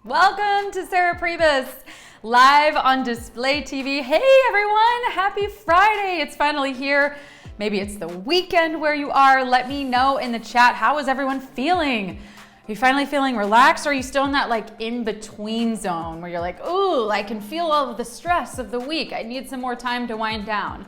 Welcome to Sarah Pribis, live on Display TV. Hey everyone, happy Friday. It's finally here. Maybe it's the weekend where you are. Let me know in the chat, how is everyone feeling? Are you finally feeling relaxed, or are you still in that like in-between zone where you're like, ooh, I can feel all of the stress of the week. I need some more time to wind down.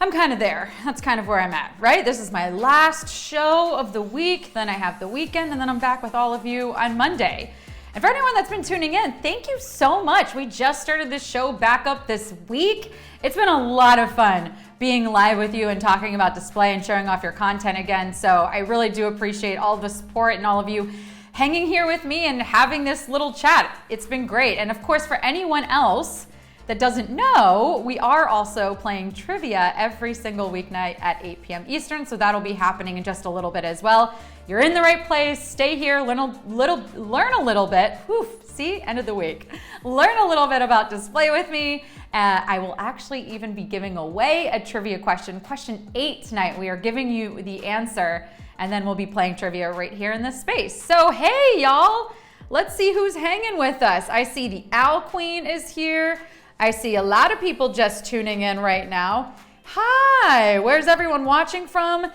I'm kind of there. That's kind of where I'm at, right? This is my last show of the week. Then I have the weekend, and then I'm back with all of you on Monday. And for anyone that's been tuning in, thank you so much. We just started this show back up this week. It's been a lot of fun being live with you and talking about display and showing off your content again. So I really do appreciate all the support and all of you hanging here with me and having this little chat. It's been great. And of course, for anyone else that doesn't know, we are also playing trivia every single weeknight at 8 p.m. Eastern, so that'll be happening in just a little bit as well. You're in the right place. Stay here, learn a little bit. Whew, see, end of the week. Learn a little bit about display with me. I will actually even be giving away a trivia question, question 8 tonight. We are giving you the answer, and then we'll be playing trivia right here in this space. So hey, y'all, let's see who's hanging with us. I see the Owl Queen is here. I see a lot of people just tuning in right now. Hi, where's everyone watching from?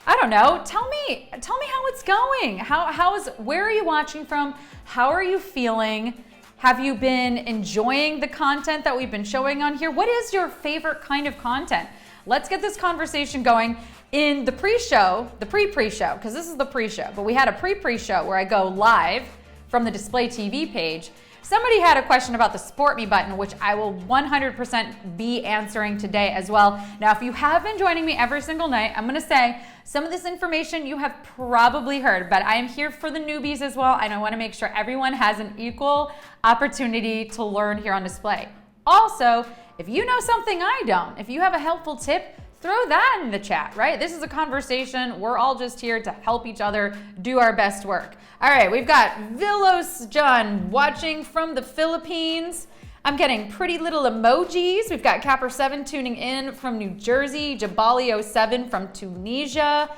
I don't know. Tell me how it's going. Where are you watching from? How are you feeling? Have you been enjoying the content that we've been showing on here? What is your favorite kind of content? Let's get this conversation going in the pre-show, the pre-show, because this is the pre-show, but we had a pre-show where I go live from the Display TV page. Somebody had a question about the Support Me button, which I will 100% be answering today as well. Now, if you have been joining me every single night, I'm gonna say some of this information you have probably heard, but I am here for the newbies as well, and I wanna make sure everyone has an equal opportunity to learn here on Display. Also, if you know something I don't, if you have a helpful tip, throw that in the chat, right? This is a conversation. We're all just here to help each other do our best work. All right, we've got Vilos John watching from the Philippines. I'm getting pretty little emojis. We've got Capper7 tuning in from New Jersey, Jabali07 from Tunisia.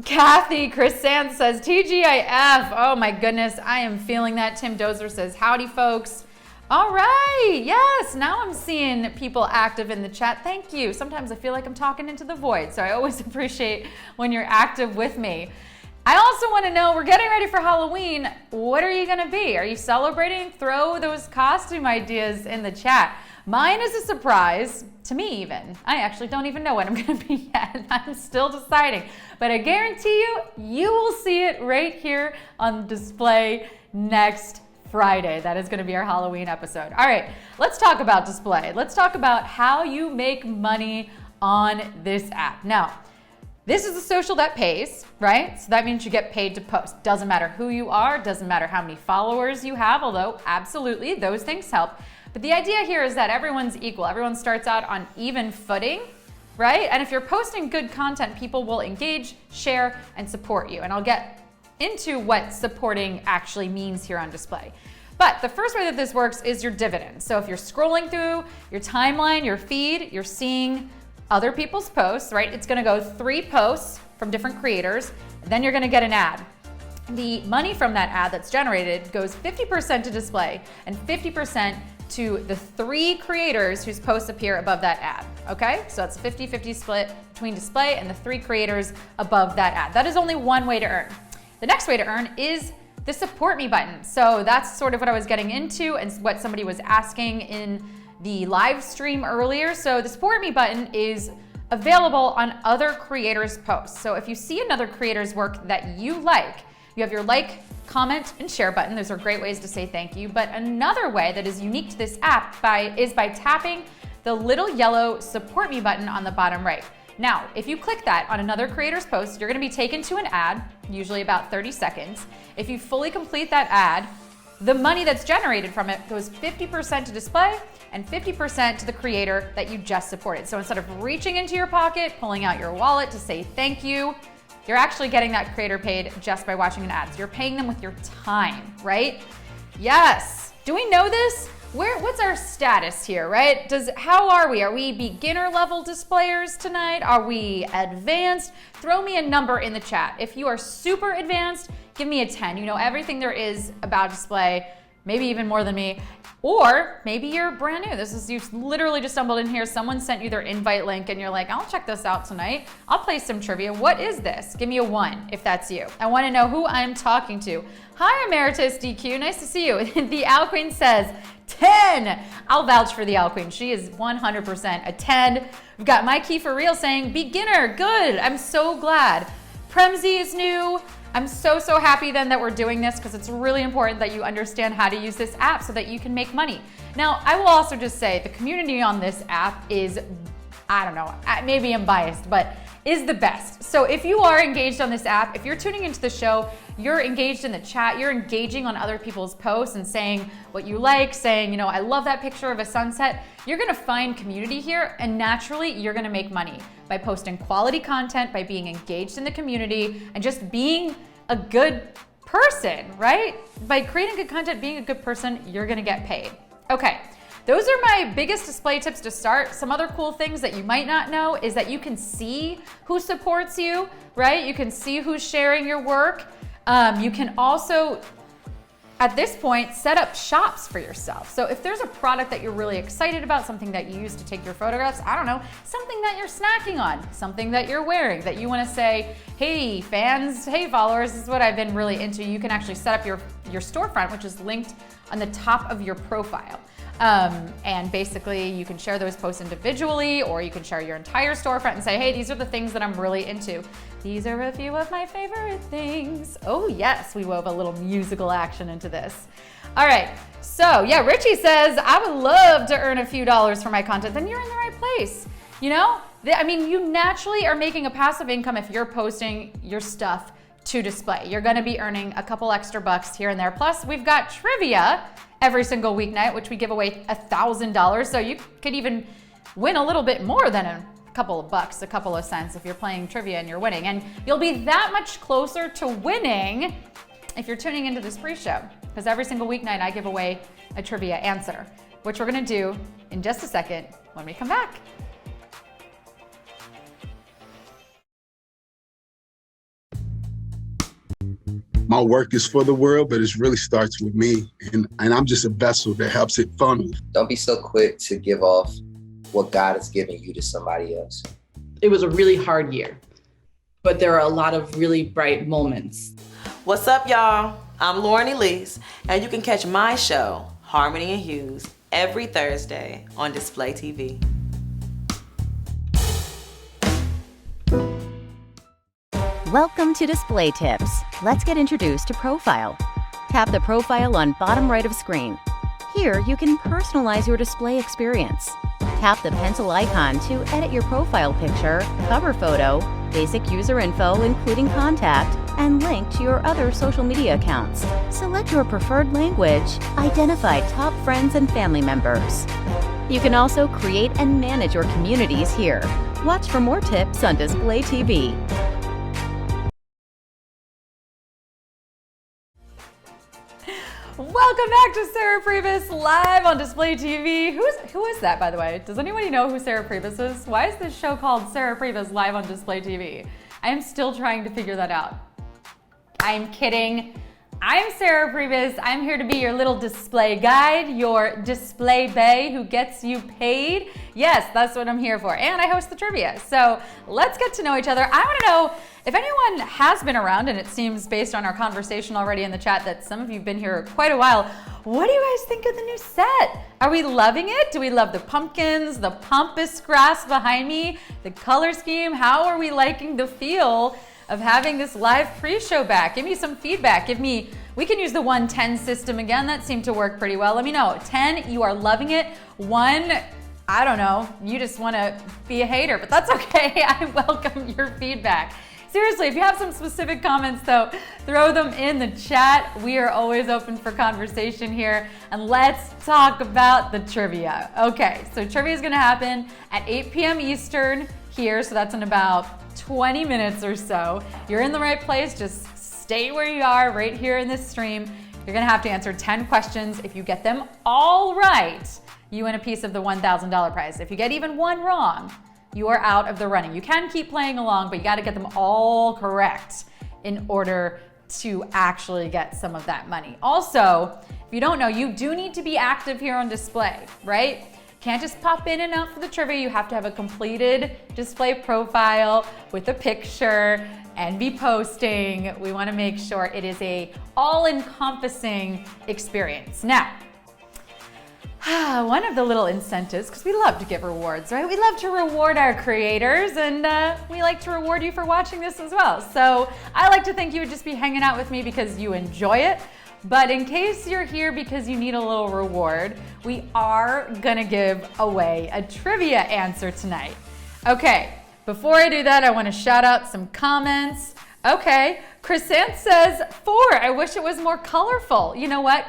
Kathy Chris Sands says, TGIF. Oh my goodness, I am feeling that. Tim Dozer says, howdy folks. All right, yes, now I'm seeing people active in the chat. Thank you. Sometimes I feel like I'm talking into the void, so I always appreciate when you're active with me. I also want to know, we're getting ready for Halloween. What are you going to be? Are you celebrating? Throw those costume ideas in the chat. Mine is a surprise, to me even. I actually don't even know what I'm going to be yet. I'm still deciding. But I guarantee you, you will see it right here on Display next Friday. That is going to be our Halloween episode. All right, let's talk about Display. Let's talk about how you make money on this app. Now, this is a social that pays, right? So that means you get paid to post. Doesn't matter who you are, doesn't matter how many followers you have, although absolutely those things help. But the idea here is that everyone's equal. Everyone starts out on even footing, right? And if you're posting good content, people will engage, share, and support you. And I'll get into what supporting actually means here on Display. But the first way that this works is your dividends. So if you're scrolling through your timeline, your feed, you're seeing other people's posts, right? It's gonna go 3 posts from different creators, and then you're gonna get an ad. The money from that ad that's generated goes 50% to Display and 50% to the 3 creators whose posts appear above that ad, okay? So it's a 50-50 split between Display and the 3 creators above that ad. That is only one way to earn. The next way to earn is the Support Me button. So that's sort of what I was getting into and what somebody was asking in the live stream earlier. So the Support Me button is available on other creators' posts. So if you see another creator's work that you like, you have your like, comment, and share button. Those are great ways to say thank you. But another way that is unique to this app is by tapping the little yellow Support Me button on the bottom right. Now, if you click that on another creator's post, you're gonna be taken to an ad, usually about 30 seconds. If you fully complete that ad, the money that's generated from it goes 50% to Display and 50% to the creator that you just supported. So instead of reaching into your pocket, pulling out your wallet to say thank you, you're actually getting that creator paid just by watching an ad. So you're paying them with your time, right? Yes. Do we know this? What's our status here, right? How are we? Are we beginner level displayers tonight? Are we advanced? Throw me a number in the chat. If you are super advanced, give me a 10. You know everything there is about display. maybe even more than me. Or maybe you're brand new. You literally just stumbled in here. Someone sent you their invite link and you're like, I'll check this out tonight. I'll play some trivia. What is this? Give me a 1 if that's you. I want to know who I'm talking to. Hi, Emeritus DQ. Nice to see you. The Owl Queen says 10. I'll vouch for the Owl Queen. She is 100% a 10. We've got My Key for Real saying beginner. Good. I'm so glad. Premzy is new. I'm so happy then that we're doing this because it's really important that you understand how to use this app so that you can make money. Now, I will also just say the community on this app is, I don't know, maybe I'm biased, but is the best. So if you are engaged on this app, if you're tuning into the show, you're engaged in the chat, you're engaging on other people's posts and saying what you like, saying, you know, I love that picture of a sunset, you're gonna find community here and naturally you're gonna make money by posting quality content, by being engaged in the community and just being a good person, right? By creating good content, being a good person, you're gonna get paid. Okay. Those are my biggest display tips to start. Some other cool things that you might not know is that you can see who supports you, right? You can see who's sharing your work. You can also, at this point, set up shops for yourself. So if there's a product that you're really excited about, something that you use to take your photographs, I don't know, something that you're snacking on, something that you're wearing, that you wanna say, hey fans, hey followers, this is what I've been really into, you can actually set up your storefront, which is linked on the top of your profile. And basically you can share those posts individually, or you can share your entire storefront and say, hey, these are the things that I'm really into. These are a few of my favorite things. Oh yes, we wove a little musical action into this. All right, so yeah, Richie says, I would love to earn a few dollars for my content. Then you're in the right place. You know, I mean, you naturally are making a passive income if you're posting your stuff to display. You're gonna be earning a couple extra bucks here and there. Plus, we've got trivia every single weeknight, which we give away $1,000. So you could even win a little bit more than a couple of bucks, a couple of cents if you're playing trivia and you're winning. And you'll be that much closer to winning if you're tuning into this pre-show. Because every single weeknight I give away a trivia answer, which we're gonna do in just a second when we come back. My work is for the world, but it really starts with me. And I'm just a vessel that helps it funnel. Don't be so quick to give off what God has given you to somebody else. It was a really hard year, but there are a lot of really bright moments. What's up, y'all? I'm Lauren Elise, and you can catch my show, Harmony and Hues, every Thursday on Display TV. Welcome to Display Tips. Let's get introduced to Profile. Tap the profile on bottom right of screen. Here, you can personalize your display experience. Tap the pencil icon to edit your profile picture, cover photo, basic user info including contact, and link to your other social media accounts. Select your preferred language. Identify top friends and family members. You can also create and manage your communities here. Watch for more tips on Display TV. Welcome back to Sarah Pribis live on Display TV. Who is that, by the way? Does anybody know who Sarah Pribis is? Why is this show called Sarah Pribis live on Display TV? I am still trying to figure that out. I'm kidding. I'm Sarah Pribis. I'm here to be your little display guide, your display bae who gets you paid. Yes, that's what I'm here for. And I host the trivia. So let's get to know each other. I want to know if anyone has been around, and it seems based on our conversation already in the chat that some of you have been here quite a while. What do you guys think of the new set? Are we loving it? Do we love the pumpkins, the pampas grass behind me, the color scheme? How are we liking the feel of having this live pre-show back? Give me some feedback. We can use the 1-10 system again. That seemed to work pretty well. Let me know. 10, you are loving it. 1, I don't know, you just want to be a hater, but that's okay. I welcome your feedback. Seriously, if you have some specific comments though, throw them in the chat. We are always open for conversation here. And let's talk about the trivia. Okay, so trivia is gonna happen at 8 p.m. Eastern here, so that's in about 20 minutes or so. You're in the right place, just stay where you are right here in this stream. You're gonna have to answer 10 questions. If you get them all right, you win a piece of the $1,000 prize. If you get even one wrong, you are out of the running. You can keep playing along, but you gotta get them all correct in order to actually get some of that money. Also, If you don't know, you do need to be active here on display, right? Can't just pop in and out for the trivia. You have to have a completed display profile with a picture and be posting. We want to make sure it is a all-encompassing experience. Now, one of the little incentives, because we love to give rewards, right? We love to reward our creators, and we like to reward you for watching this as well. So I like to think you would just be hanging out with me because you enjoy it. But in case you're here because you need a little reward, we are gonna give away a trivia answer tonight. Okay, before I do that, I wanna shout out some comments. Okay, Chrisant says 4. I wish it was more colorful. You know what?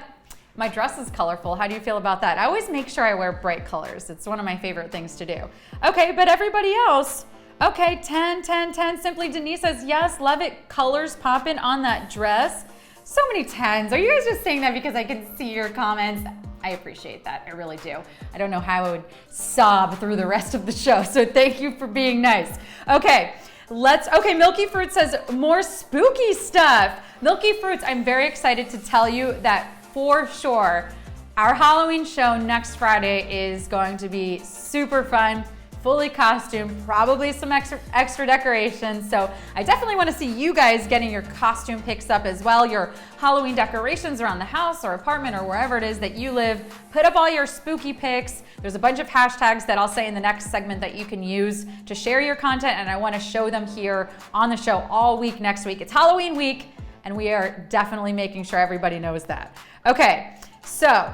My dress is colorful. How do you feel about that? I always make sure I wear bright colors. It's one of my favorite things to do. Okay, but everybody else, okay, 10, 10, 10. Simply Denise says, yes, love it. Colors popping on that dress. So many 10s. Are you guys just saying that because I can see your comments? I appreciate that. I really do. I don't know how I would sob through the rest of the show, so thank you for being nice. Okay, okay, Milky Fruit says more spooky stuff. Milky Fruits, I'm very excited to tell you that for sure, our Halloween show next Friday is going to be super fun, fully costumed, probably some extra decorations. So I definitely want to see you guys getting your costume picks up as well, your Halloween decorations around the house or apartment or wherever it is that you live. Put up all your spooky pics. There's a bunch of hashtags that I'll say in the next segment that you can use to share your content, and I want to show them here on the show all week next week. It's Halloween week, and we are definitely making sure everybody knows that. Okay, so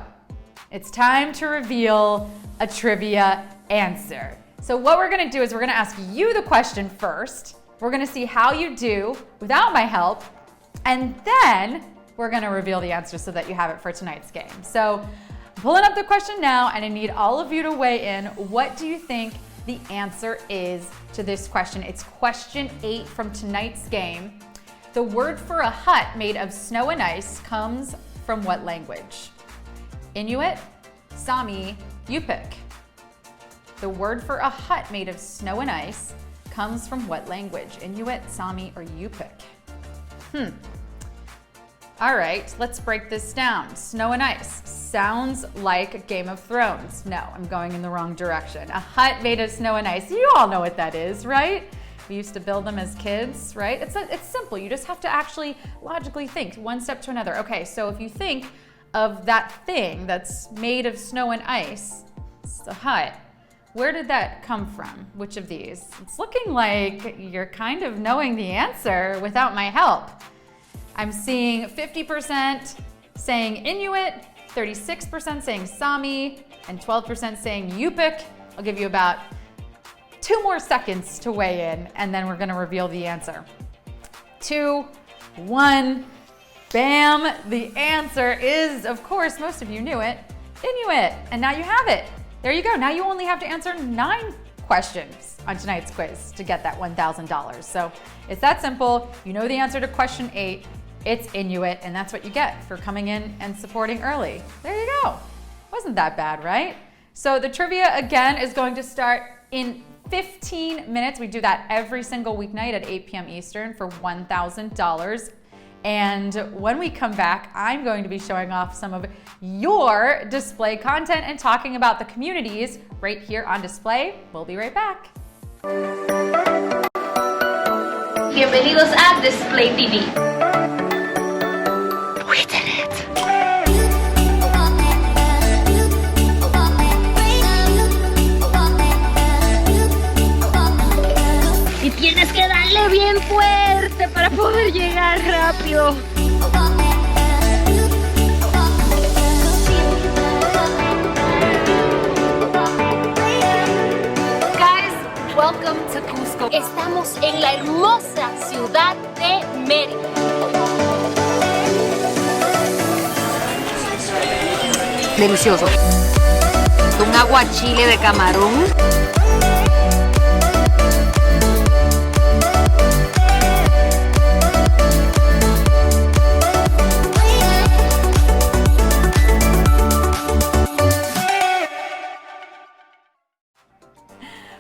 it's time to reveal a trivia answer. So what we're gonna do is we're gonna ask you the question first. We're gonna see how you do without my help, and then we're gonna reveal the answer so that you have it for tonight's game. So I'm pulling up the question now, and I need all of you to weigh in. What do you think the answer is to this question? It's question 8 from tonight's game. The word for a hut made of snow and ice comes from what language? Inuit, Sami, Yupik. The word for a hut made of snow and ice comes from what language? Inuit, Sami, or Yupik? All right, let's break this down. Snow and ice sounds like Game of Thrones. No, I'm going in the wrong direction. A hut made of snow and ice. You all know what that is, right? We used to build them as kids, right? It's simple. You just have to actually logically think one step to another. Okay, so if you think of that thing that's made of snow and ice, it's a hut. Where did that come from? Which of these? It's looking like you're kind of knowing the answer without my help. I'm seeing 50% saying Inuit, 36% saying Sami, and 12% saying Yupik. I'll give you about 2 more seconds to weigh in, and then we're gonna reveal the answer. 2, 1, bam. The answer is, of course, most of you knew it, Inuit, and now you have it. There you go. Now you only have to answer 9 questions on tonight's quiz to get that $1,000. So it's that simple. You know the answer to question 8. It's Inuit, and that's what you get for coming in and supporting early. There you go. Wasn't that bad, right? So the trivia, again, is going to start in 15 minutes. We do that every single weeknight at 8 p.m. Eastern for $1,000. And when we come back, I'm going to be showing off some of your display content and talking about the communities right here on display. We'll be right back. Bienvenidos a Display TV. We did it! Y tienes que darle bien fuerte para poder llegar rápido. Guys, welcome to Cusco. Estamos en la hermosa ciudad de Mérida. Delicioso. Un aguachile de camarón.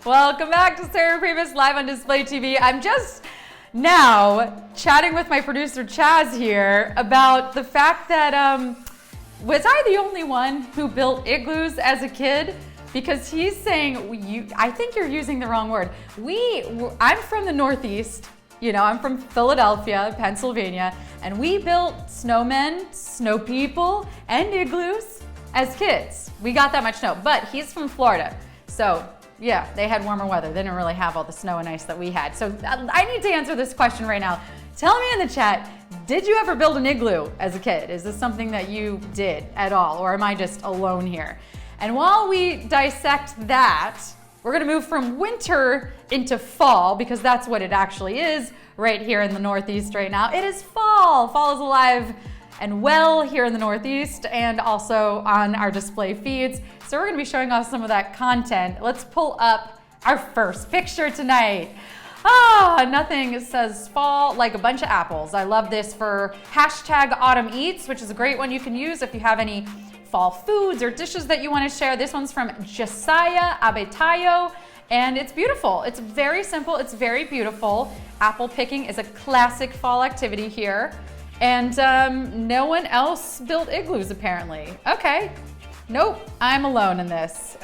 Welcome back to Sarah Pribis live on Display TV. I'm just now chatting with my producer Chaz here about the fact that Was I the only one who built igloos as a kid? Because he's saying, I think you're using the wrong word. I'm from the Northeast, I'm from Philadelphia, Pennsylvania, and we built snowmen, snow people, and igloos as kids. We got that much snow, but he's from Florida. So yeah, they had warmer weather. They didn't really have all the snow and ice that we had. So I need to answer this question right now. Tell me in the chat, did you ever build an igloo as a kid? Is this something that you did at all, or am I just alone here? And while we dissect that, we're gonna move from winter into fall, because that's what it actually is right here in the Northeast right now. It is fall. Fall is alive and well here in the Northeast and also on our display feeds. So we're gonna be showing off some of that content. Let's pull up our first picture tonight. Nothing says fall like a bunch of apples. I love this for #AutumnEats, which is a great one you can use if you have any fall foods or dishes that you want to share. This one's from Josiah Abetayo, and it's beautiful. It's very simple. It's very beautiful. Apple picking is a classic fall activity here. And no one else built igloos apparently. Okay. Nope, I'm alone in this.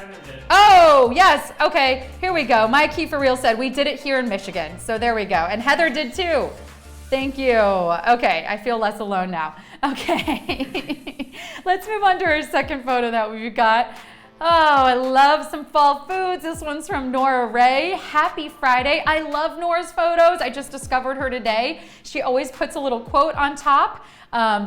Oh, yes, okay, here we go. My Key for Real said we did it here in Michigan. So there we go. And Heather did too. Thank you. Okay, I feel less alone now. Okay, let's move on to our second photo that we've got. Oh, I love some fall foods. This one's from Nora Ray. Happy Friday. I love Nora's photos. I just discovered her today. She always puts a little quote on top.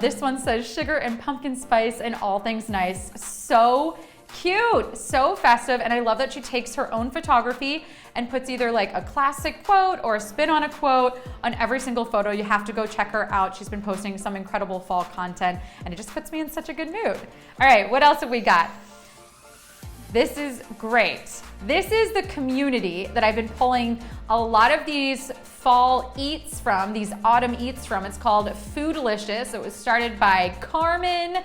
This one says sugar and pumpkin spice and all things nice. So cute, so festive, and I love that she takes her own photography and puts either like a classic quote or a spin on a quote on every single photo. You have to go check her out. She's been posting some incredible fall content, and it just puts me in such a good mood. All right, what else have we got? This is great. This is the community that I've been pulling a lot of these fall eats from, these autumn eats from. It's called Foodlicious. It was started by Carmen,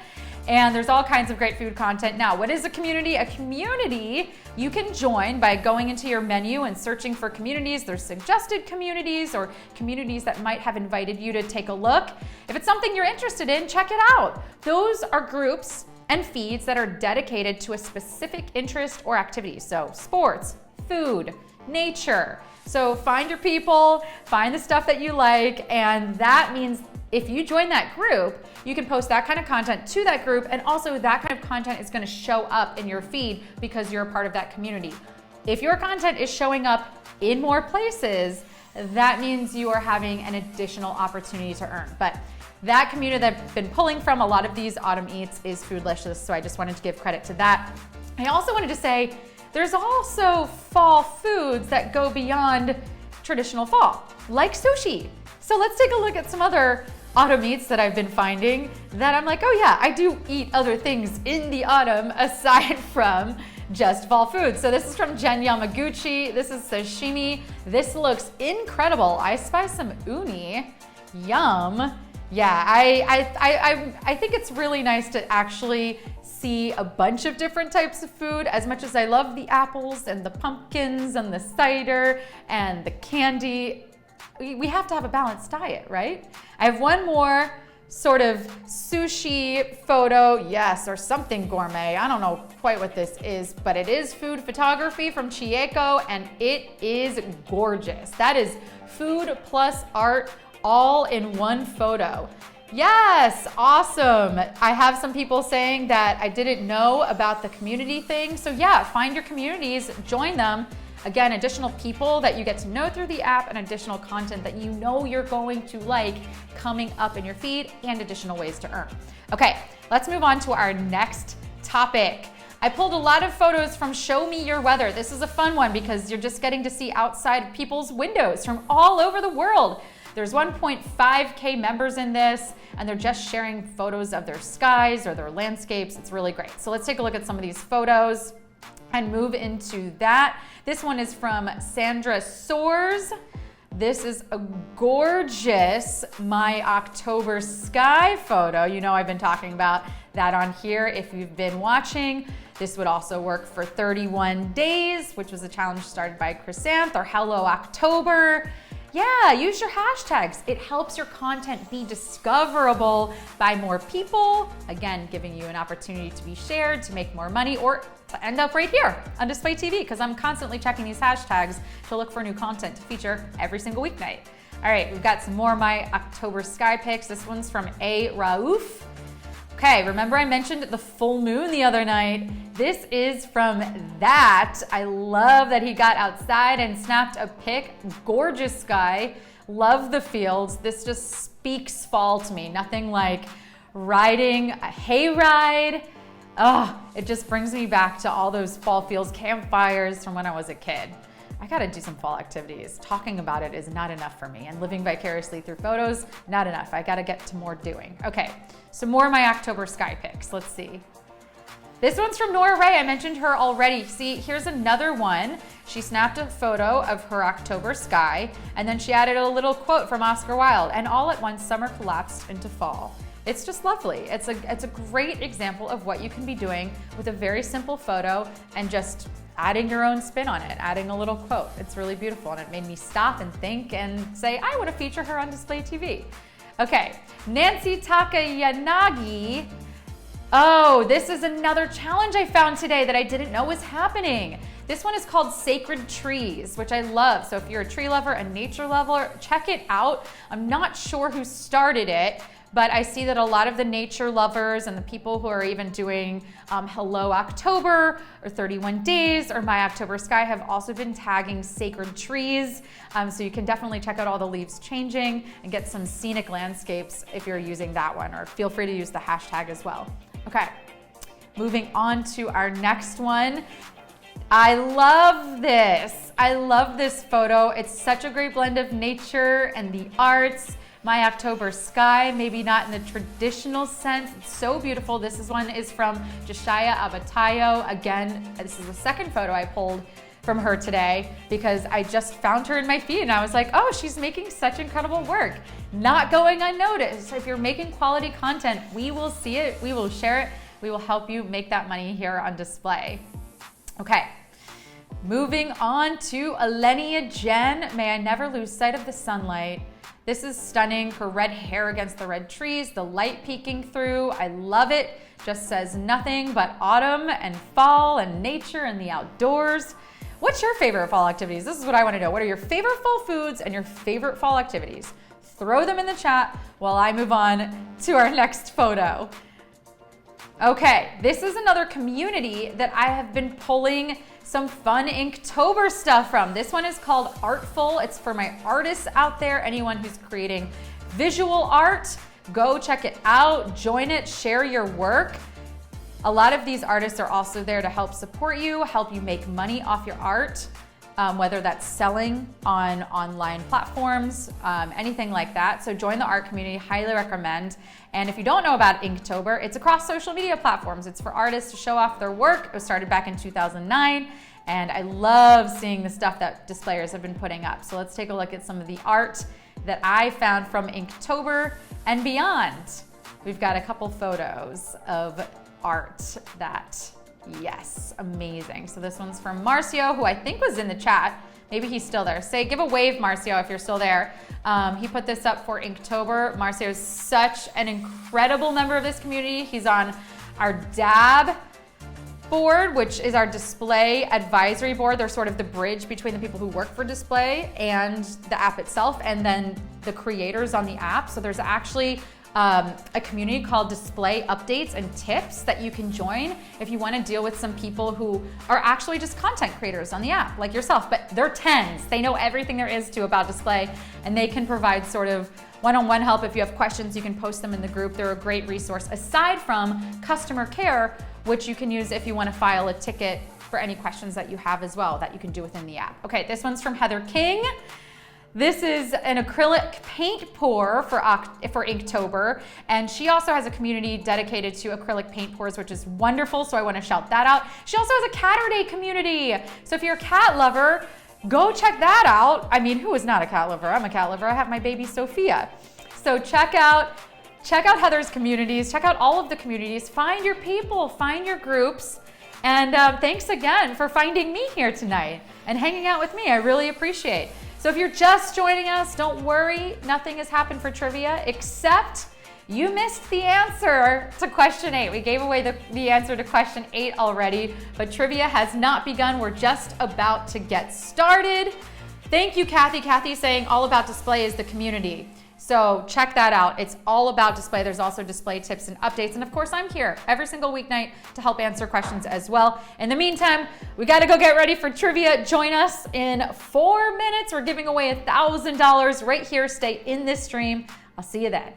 and there's all kinds of great food content. Now, what is a community? A community you can join by going into your menu and searching for communities. There's suggested communities or communities that might have invited you to take a look. If it's something you're interested in, check it out. Those are groups and feeds that are dedicated to a specific interest or activity. So sports, food, nature. So find your people, find the stuff that you like, and that means if you join that group, you can post that kind of content to that group, and also that kind of content is gonna show up in your feed because you're a part of that community. If your content is showing up in more places, that means you are having an additional opportunity to earn. But that community that I've been pulling from a lot of these autumn eats is Foodlicious, so I just wanted to give credit to that. I also wanted to say there's also fall foods that go beyond traditional fall, like sushi. So let's take a look at some other autumn eats that I've been finding that I'm like, oh yeah, I do eat other things in the autumn aside from just fall food. So this is from Jen Yamaguchi. This is sashimi. This looks incredible. I spy some uni. Yum. Yeah, I think it's really nice to actually see a bunch of different types of food. As much as I love the apples and the pumpkins and the cider and the candy, we have to have a balanced diet, right? I have one more sort of sushi photo, yes, or something gourmet. I don't know quite what this is, but it is food photography from Chieko, and it is gorgeous. That is food plus art all in one photo. Yes, awesome. I have some people saying that I didn't know about the community thing. So yeah, find your communities, join them. Again, additional people that you get to know through the app and additional content that you know you're going to like coming up in your feed and additional ways to earn. Okay, let's move on to our next topic. I pulled a lot of photos from Show Me Your Weather. This is a fun one because you're just getting to see outside people's windows from all over the world. There's 1.5K members in this, and they're just sharing photos of their skies or their landscapes. It's really great. So let's take a look at some of these photos and move into that. This one is from Sandra Soares. This is a gorgeous My October Sky photo. You know I've been talking about that on here if you've been watching. This would also work for 31 days, which was a challenge started by Chrysanth, or Hello October. Yeah, use your hashtags. It helps your content be discoverable by more people. Again, giving you an opportunity to be shared, to make more money, or to end up right here on Display TV, because I'm constantly checking these hashtags to look for new content to feature every single weeknight. All right, we've got some more of my October sky pics. This one's from A. Raouf. Okay, remember I mentioned the full moon the other night? This is from that. I love that he got outside and snapped a pic. Gorgeous sky. Love the fields. This just speaks fall to me. Nothing like riding a hayride. Oh, it just brings me back to all those fall fields, campfires from when I was a kid. I gotta do some fall activities. Talking about it is not enough for me, and living vicariously through photos, not enough. I gotta get to more doing. Okay, so more of my October sky pics. Let's see. This one's from Nora Ray. I mentioned her already. See, here's another one. She snapped a photo of her October sky, and then she added a little quote from Oscar Wilde, and all at once summer collapsed into fall. It's just lovely. It's a great example of what you can be doing with a very simple photo and just adding your own spin on it, adding a little quote. It's really beautiful, and it made me stop and think and say, I want to feature her on Display TV. Okay, Nancy Takayanagi. Oh, this is another challenge I found today that I didn't know was happening. This one is called Sacred Trees, which I love. So if you're a tree lover, a nature lover, check it out. I'm not sure who started it, but I see that a lot of the nature lovers and the people who are even doing Hello October or 31 Days or My October Sky have also been tagging sacred trees. So you can definitely check out all the leaves changing and get some scenic landscapes if you're using that one, or feel free to use the hashtag as well. Okay, moving on to our next one. I love this. I love this photo. It's such a great blend of nature and the arts. My October Sky, maybe not in the traditional sense. It's so beautiful. This one is from Josiah Abatayo. Again, this is the second photo I pulled from her today because I just found her in my feed and I was like, oh, she's making such incredible work. Not going unnoticed. If you're making quality content, we will see it, we will share it, we will help you make that money here on Display. Okay, moving on to Alenia Jen. May I never lose sight of the sunlight. This is stunning. Her red hair against the red trees, the light peeking through. I love it. Just says nothing but autumn and fall and nature and the outdoors. What's your favorite fall activities? This is what I want to know. What are your favorite fall foods and your favorite fall activities? Throw them in the chat while I move on to our next photo. Okay, this is another community that I have been pulling some fun Inktober stuff from. This one is called Artful. It's for my artists out there, anyone who's creating visual art. Go check it out, join it, share your work. A lot of these artists are also there to help support you, help you make money off your art, whether that's selling on online platforms, anything like that. So join the art community, highly recommend. And if you don't know about Inktober, it's across social media platforms. It's for artists to show off their work. It was started back in 2009, and I love seeing the stuff that displayers have been putting up. So let's take a look at some of the art that I found from Inktober and beyond. We've got a couple photos of art that, yes, amazing. So this one's from Marcio, who I think was in the chat. Maybe he's still there. Give a wave, Marcio, if you're still there. He put this up for Inktober. Marcio is such an incredible member of this community. He's on our DAB board, which is our display advisory board. They're sort of the bridge between the people who work for Display and the app itself, and then the creators on the app. So there's actually a community called Display Updates and Tips that you can join if you want to deal with some people who are actually just content creators on the app, like yourself, but they're 10s. They know everything there is to about Display, and they can provide sort of one-on-one help. If you have questions, you can post them in the group. They're a great resource, aside from customer care, which you can use if you want to file a ticket for any questions that you have as well, that you can do within the app. Okay, this one's from Heather King. This is an acrylic paint pour for Inktober, and she also has a community dedicated to acrylic paint pours, which is wonderful, so I want to shout that out. She also has a Catterday community, so if you're a cat lover, go check that out. I mean, who is not a cat lover? I'm a cat lover. I have my baby Sophia. So check out Heather's communities, check out all of the communities, find your people, find your groups, and thanks again for finding me here tonight and hanging out with me. I really appreciate. So if you're just joining us, don't worry, nothing has happened for trivia except you missed the answer to question 8. We gave away the answer to question 8 already, but trivia has not begun. We're just about to get started. Thank you, Kathy. Kathy saying all about display is the community. So check that out. It's all about display. There's also display tips and updates. And of course, I'm here every single weeknight to help answer questions as well. In the meantime, we got to go get ready for trivia. Join us in 4 minutes. We're giving away $1,000 right here. Stay in this stream. I'll see you then.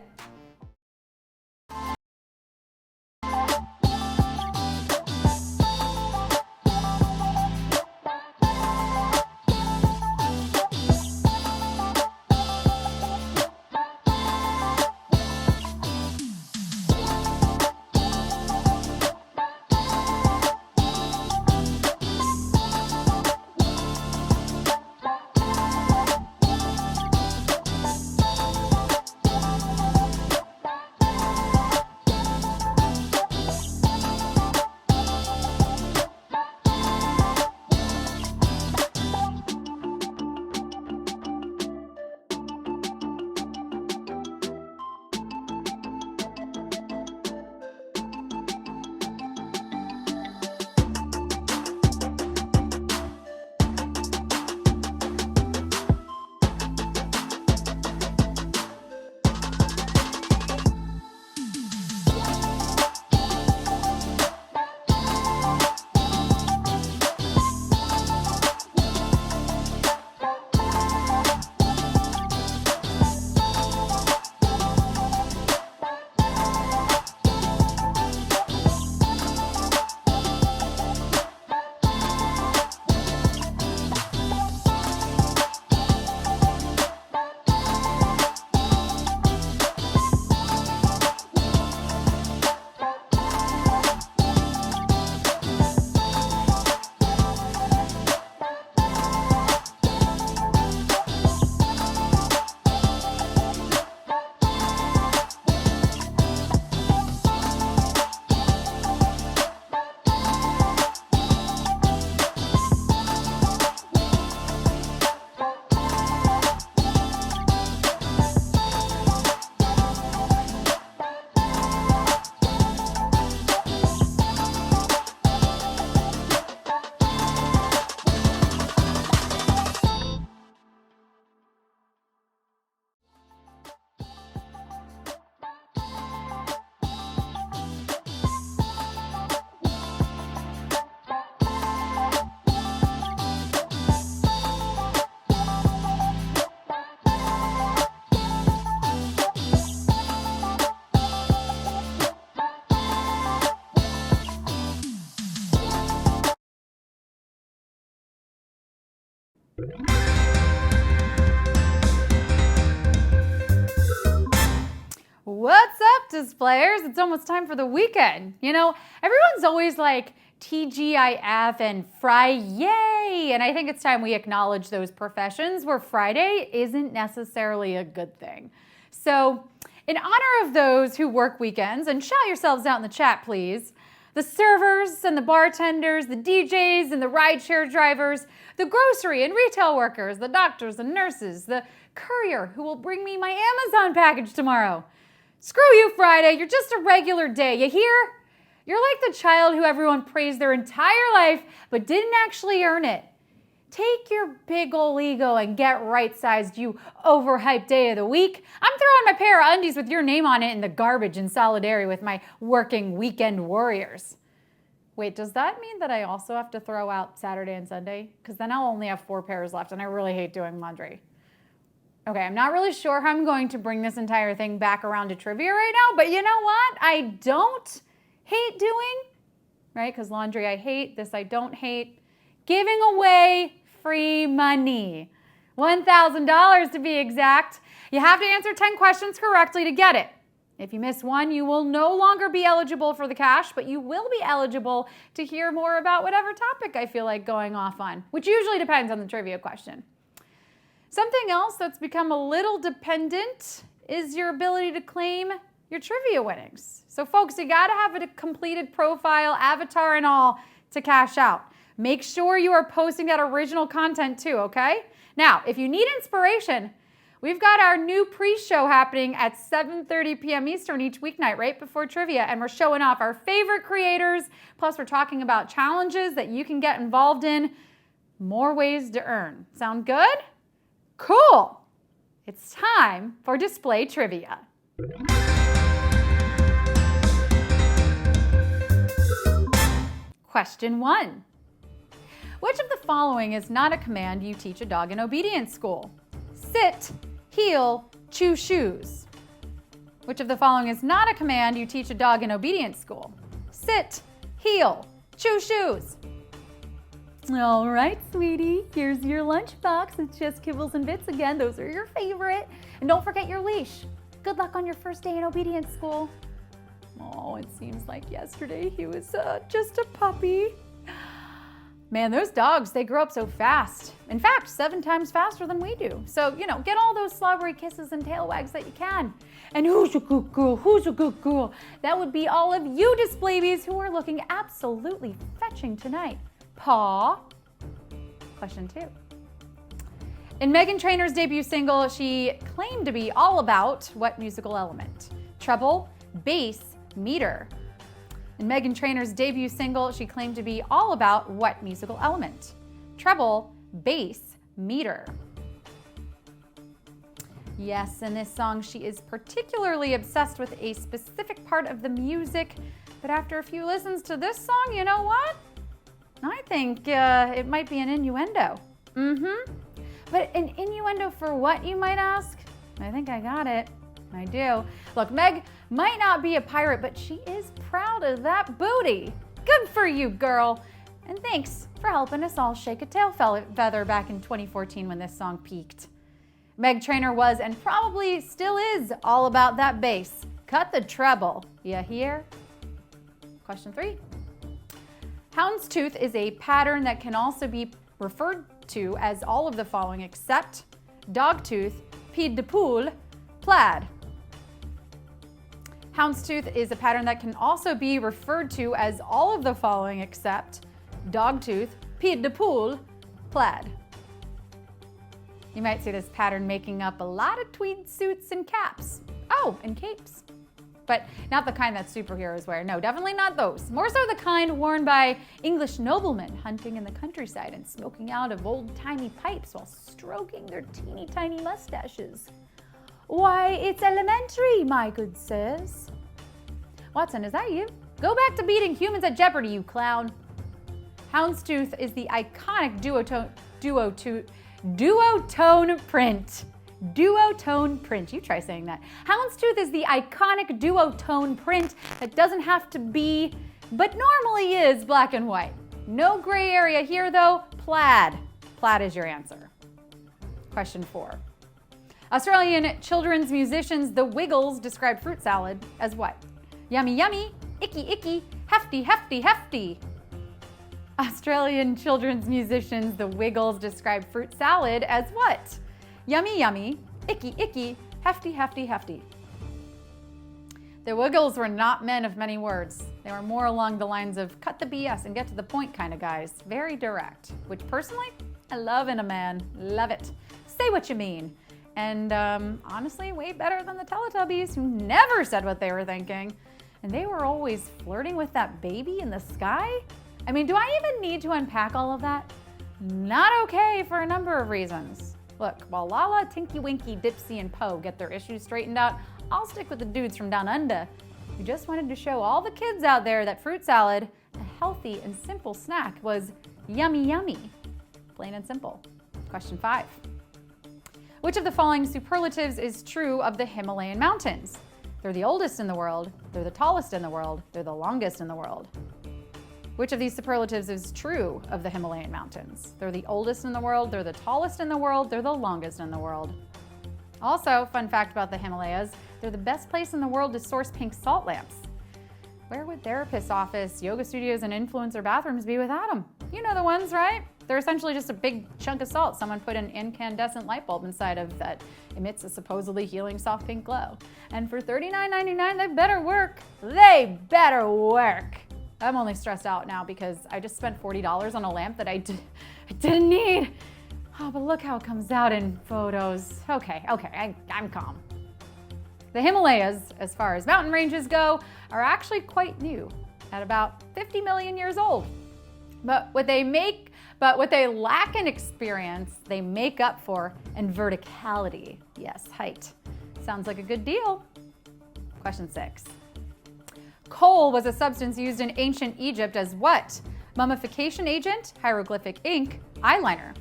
What's up, displayers? It's almost time for the weekend. You know, everyone's always like TGIF and Friday, and I think it's time we acknowledge those professions where Friday isn't necessarily a good thing. So, in honor of those who work weekends, and shout yourselves out in the chat, please, the servers and the bartenders, the DJs and the rideshare drivers, the grocery and retail workers, the doctors and nurses, the courier who will bring me my Amazon package tomorrow. Screw you, Friday. You're just a regular day. You hear? You're like the child who everyone praised their entire life but didn't actually earn it. Take your big ol' ego and get right-sized, you overhyped day of the week. I'm throwing my pair of undies with your name on it in the garbage in solidarity with my working weekend warriors. Wait, does that mean that I also have to throw out Saturday and Sunday? Because then I'll only have 4 pairs left, and I really hate doing laundry. Okay, I'm not really sure how I'm going to bring this entire thing back around to trivia right now, but you know what? I don't hate doing, right? Because laundry I hate, this I don't hate. Giving away free money. $1,000 to be exact. You have to answer 10 questions correctly to get it. If you miss one, you will no longer be eligible for the cash, but you will be eligible to hear more about whatever topic I feel like going off on, which usually depends on the trivia question. Something else that's become a little dependent is your ability to claim your trivia winnings. So folks, you gotta have a completed profile, avatar and all to cash out. Make sure you are posting that original content too, okay? Now, if you need inspiration, we've got our new pre-show happening at 7:30 p.m. Eastern each weeknight right before trivia, and we're showing off our favorite creators, plus we're talking about challenges that you can get involved in, more ways to earn. Sound good? Cool! It's time for display trivia. Question 1. Which of the following is not a command you teach a dog in obedience school? Sit, heel, chew shoes. Which of the following is not a command you teach a dog in obedience school? Sit, heel, chew shoes. All right, sweetie, here's your lunchbox. It's just kibbles and bits again. Those are your favorite. And don't forget your leash. Good luck on your first day in obedience school. Oh, it seems like yesterday he was just a puppy. Man, those dogs, they grow up so fast. In fact, 7 times faster than we do. So, get all those slobbery kisses and tail wags that you can. And who's a good girl? Who's a good girl? That would be all of you displays who are looking absolutely fetching tonight. Paw. Question 2. In Meghan Trainor's debut single, she claimed to be all about what musical element? Treble, bass, meter. In Meghan Trainor's debut single, she claimed to be all about what musical element? Treble, bass, meter. Yes, in this song, she is particularly obsessed with a specific part of the music, but after a few listens to this song, you know what? I think it might be an innuendo. But an innuendo for what, you might ask? I think I got it. I do. Look, Meg might not be a pirate, but she is proud of that booty. Good for you, girl. And thanks for helping us all shake a tail feather back in 2014 when this song peaked. Meg Trainor was and probably still is all about that bass. Cut the treble. You hear? Question 3. Houndstooth is a pattern that can also be referred to as all of the following except dogtooth, pied de poule, plaid. Houndstooth is a pattern that can also be referred to as all of the following except dogtooth, pied de poule, plaid. You might see this pattern making up a lot of tweed suits and caps. Oh, and capes. But not the kind that superheroes wear. No, definitely not those. More so the kind worn by English noblemen hunting in the countryside and smoking out of old-timey pipes while stroking their teeny tiny mustaches. Why, it's elementary, my good sirs. Watson, is that you? Go back to beating humans at Jeopardy, you clown. Houndstooth is the iconic duotone print. Duotone print. You try saying that. Houndstooth is the iconic duotone print that doesn't have to be, but normally is, black and white. No gray area here, though. Plaid. Plaid is your answer. Question 4. Australian children's musicians The Wiggles described fruit salad as what? Yummy, yummy, icky, icky, hefty, hefty, hefty. Australian children's musicians The Wiggles described fruit salad as what? Yummy, yummy, icky, icky, hefty, hefty, hefty. The Wiggles were not men of many words. They were more along the lines of cut the BS and get to the point kind of guys. Very direct, which personally, I love in a man. Love it. Say what you mean. And honestly, way better than the Teletubbies, who never said what they were thinking. And they were always flirting with that baby in the sky. I mean, do I even need to unpack all of that? Not okay for a number of reasons. Look, while Lala, Tinky Winky, Dipsy, and Poe get their issues straightened out, I'll stick with the dudes from down under who just wanted to show all the kids out there that fruit salad, a healthy and simple snack, was yummy, yummy. Plain and simple. Question 5. Which of the following superlatives is true of the Himalayan mountains? They're the oldest in the world, they're the tallest in the world, they're the longest in the world. Which of these superlatives is true of the Himalayan mountains? They're the oldest in the world, they're the tallest in the world, they're the longest in the world. Also, fun fact about the Himalayas, they're the best place in the world to source pink salt lamps. Where would therapists' office, yoga studios, and influencer bathrooms be without them? You know the ones, right? They're essentially just a big chunk of salt someone put an incandescent light bulb inside of that emits a supposedly healing soft pink glow. And for $39.99, they better work. They better work. I'm only stressed out now because I just spent $40 on a lamp that I didn't need. Oh, but look how it comes out in photos. Okay, I'm calm. The Himalayas, as far as mountain ranges go, are actually quite new, at about 50 million years old. But what they lack in experience, they make up for in verticality. Yes, height. Sounds like a good deal. Question 6. Coal was a substance used in ancient Egypt as what? Mummification agent, hieroglyphic ink, eyeliner.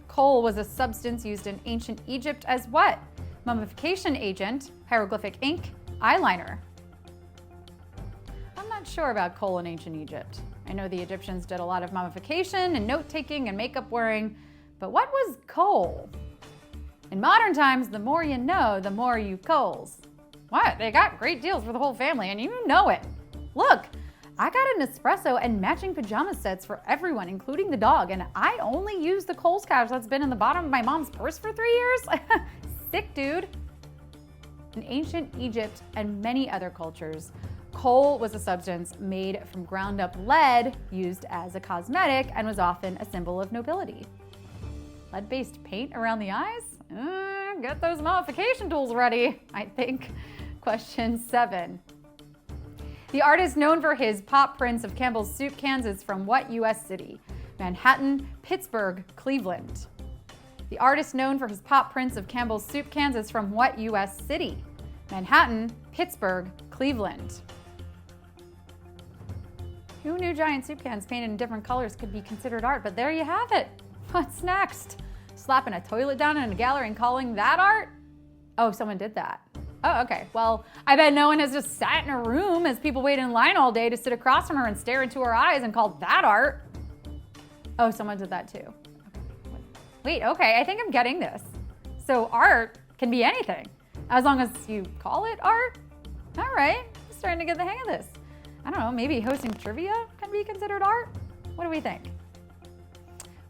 Coal was a substance used in ancient Egypt as what? Mummification agent, hieroglyphic ink, eyeliner. I'm not sure about coal in ancient Egypt. I know the Egyptians did a lot of mummification and note-taking and makeup wearing, but what was coal? In modern times, the more you know, the more you coals. What? They got great deals for the whole family, and you know it. Look, I got an espresso and matching pajama sets for everyone, including the dog, and I only use the Kohl's cash that's been in the bottom of my mom's purse for 3 years? Sick, dude. In ancient Egypt and many other cultures, coal was a substance made from ground up lead used as a cosmetic and was often a symbol of nobility. Lead-based paint around the eyes? Get those mummification tools ready, I think. Question 7. The artist known for his pop prints of Campbell's soup cans is from what U.S. city? Manhattan, Pittsburgh, Cleveland. The artist known for his pop prints of Campbell's soup cans is from what U.S. city? Manhattan, Pittsburgh, Cleveland. Who knew giant soup cans painted in different colors could be considered art? But there you have it. What's next? Slapping a toilet down in a gallery and calling that art? Oh, someone did that. Oh, okay. Well, I bet no one has just sat in a room as people wait in line all day to sit across from her and stare into her eyes and call that art. Oh, someone did that too. Okay. Wait, okay, I think I'm getting this. So art can be anything, as long as you call it art? All right, I'm starting to get the hang of this. I don't know, maybe hosting trivia can be considered art? What do we think?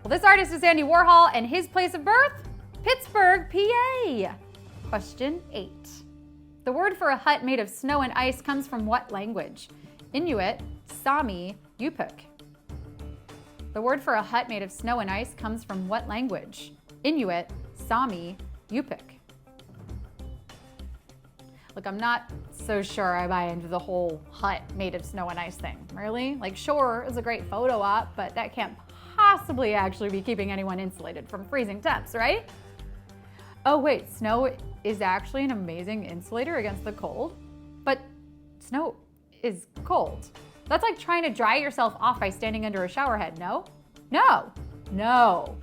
Well, this artist is Andy Warhol, and his place of birth? Pittsburgh, PA. Question 8. The word for a hut made of snow and ice comes from what language? Inuit, Sami, Yupik. The word for a hut made of snow and ice comes from what language? Inuit, Sami, Yupik. Look, I'm not so sure I buy into the whole hut made of snow and ice thing. Really? Like, sure, it's a great photo op, but that can't possibly actually be keeping anyone insulated from freezing temps, right? Oh wait, snow is actually an amazing insulator against the cold, but snow is cold. That's like trying to dry yourself off by standing under a shower head, no? No.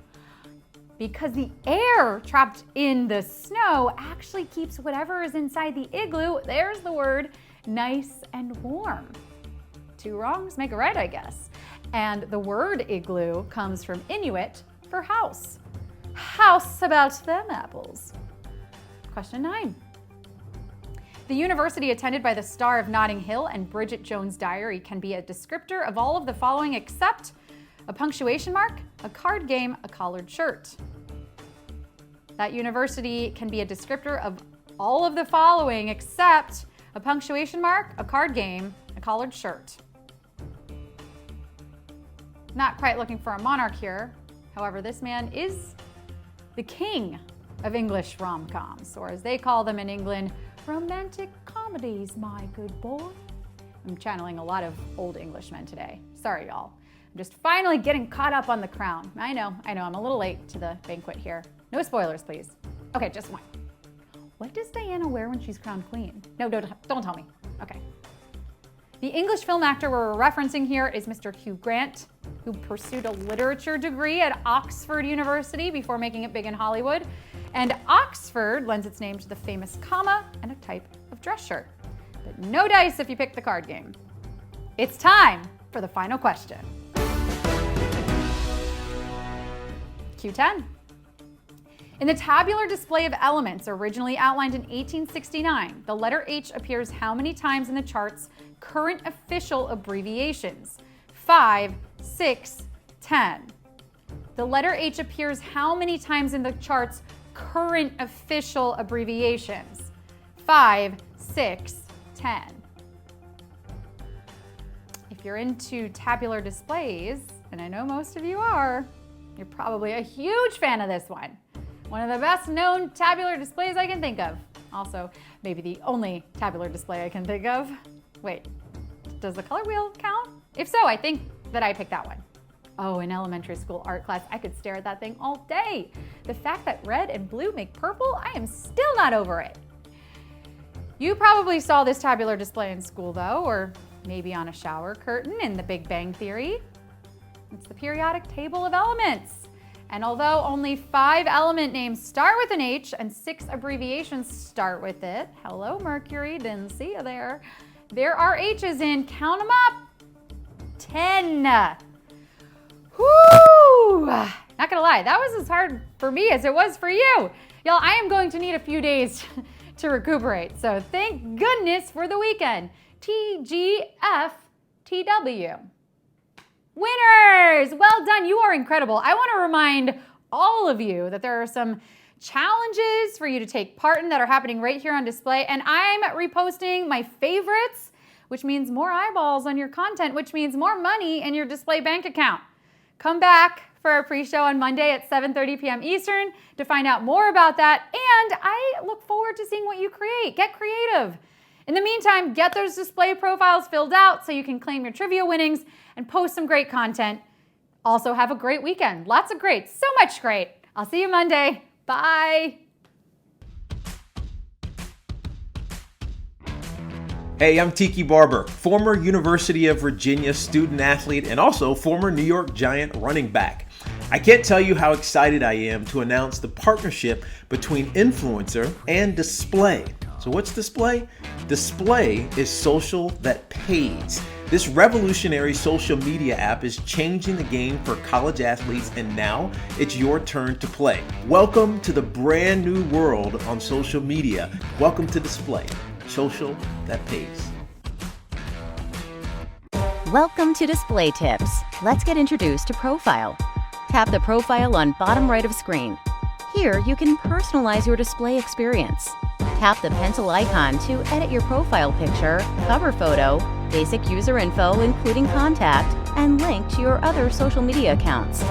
Because the air trapped in the snow actually keeps whatever is inside the igloo, there's the word, nice and warm. 2 wrongs make a right, I guess. And the word igloo comes from Inuit for house. House about them apples. Question 9. The university attended by the star of Notting Hill and Bridget Jones' Diary can be a descriptor of all of the following except a punctuation mark, a card game, a collared shirt. That university can be a descriptor of all of the following except a punctuation mark, a card game, a collared shirt. Not quite looking for a monarch here. However, this man is the king of English rom-coms, or as they call them in England, romantic comedies, my good boy. I'm channeling a lot of old Englishmen today. Sorry, y'all. I'm just finally getting caught up on The Crown. I know, I'm a little late to the banquet here. No spoilers, please. Okay, just one. What does Diana wear when she's crowned queen? No, don't tell me. Okay. The English film actor we're referencing here is Mr. Hugh Grant, who pursued a literature degree at Oxford University before making it big in Hollywood. And Oxford lends its name to the famous comma and a type of dress shirt. But no dice if you pick the card game. It's time for the final question. Q10. In the tabular display of elements originally outlined in 1869, the letter H appears how many times in the chart's current official abbreviations? 5, 6, 10. The letter H appears how many times in the chart's current official abbreviations? 5, 6, 10. If if you're into tabular displays, and I know most of you are, you're probably a huge fan of this one. One of the best known tabular displays I can think of. Also, maybe the only tabular display I can think of. Wait, does the color wheel count? If so, I think that I picked that one. Oh, in elementary school art class, I could stare at that thing all day. The fact that red and blue make purple, I am still not over it. You probably saw this tabular display in school though, or maybe on a shower curtain in The Big Bang Theory. It's the periodic table of elements. And although only 5 element names start with an H and 6 abbreviations start with it, hello Mercury, didn't see you there. There are H's in, count them up, 10. Whoo! Not gonna lie, that was as hard for me as it was for you. Y'all, I am going to need a few days to recuperate, so thank goodness for the weekend. TGFTW. Winners! Well done, you are incredible. I want to remind all of you that there are some challenges for you to take part in that are happening right here on display, and I'm reposting my favorites, which means more eyeballs on your content, which means more money in your display bank account. Come back for our pre-show on Monday at 7:30 p.m. Eastern to find out more about that, and I look forward to seeing what you create. Get creative. In the meantime, get those display profiles filled out so you can claim your trivia winnings and post some great content. Also, have a great weekend. Lots of great, so much great. I'll see you Monday. Bye. Hey, I'm Tiki Barber, former University of Virginia student athlete and also former New York Giant running back. I can't tell you how excited I am to announce the partnership between Influencer and Display. So what's Display? Display is social that pays. This revolutionary social media app is changing the game for college athletes, and now it's your turn to play. Welcome to the brand new world on social media. Welcome to Display, social that pays. Welcome to Display Tips. Let's get introduced to Profile. Tap the profile on bottom right of screen. Here you can personalize your display experience. Tap the pencil icon to edit your profile picture, cover photo, basic user info including contact, and link to your other social media accounts.